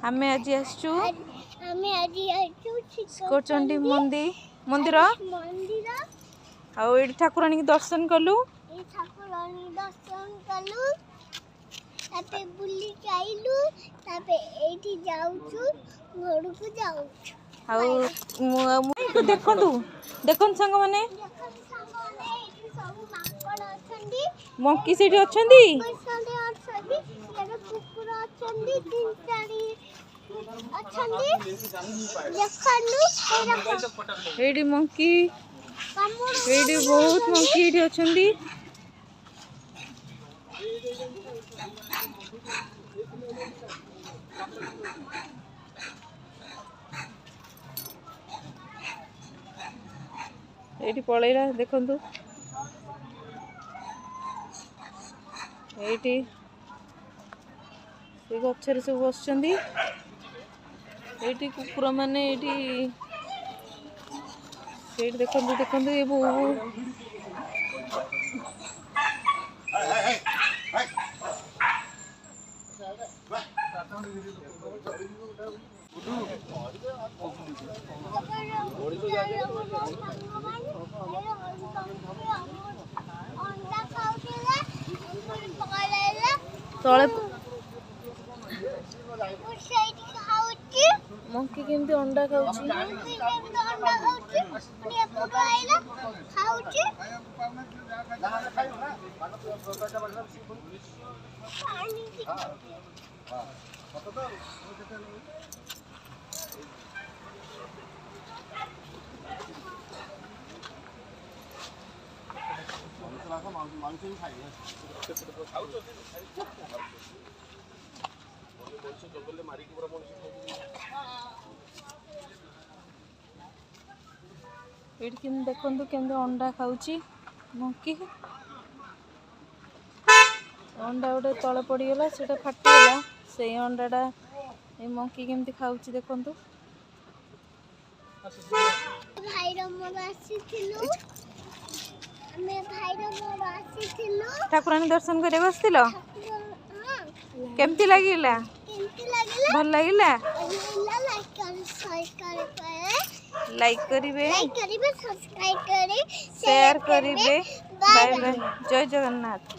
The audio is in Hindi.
आमे आज आसचु आमे आज आसचु शिखरचंडी मंदिर आउ एठी ठाकुरानी के दर्शन कलु तापे बुली आइलु तापे एठी जाउछु घर को जाउछु आउ देखंतु संग माने मंकी सेठी अछंदी कुकुर अछंदी तीन चारि अछंदी देखनु एडी मंकी एडी बहुत मंकी एडी अछंदी एटी पळैला देखंतु एटी से गछरे सब बसचंदी एटी कुकुर माने एटी सेठी देखंतु ये बो तले मंकी केमती अंडा खाउची एटी देखंतु केमती अंडा खाउची मंकी अंडा गोटे तले पड़गला से फाटीगला से अंडाटा ये मंकी केमती खाउची देखंतु ठाकुरानी दर्शन करे बसतिलो केमती लागिला भल लागिला लाइक करिवे सब्सक्राइब करिवे शेयर करिवे बाय बाय जय जगन्नाथ।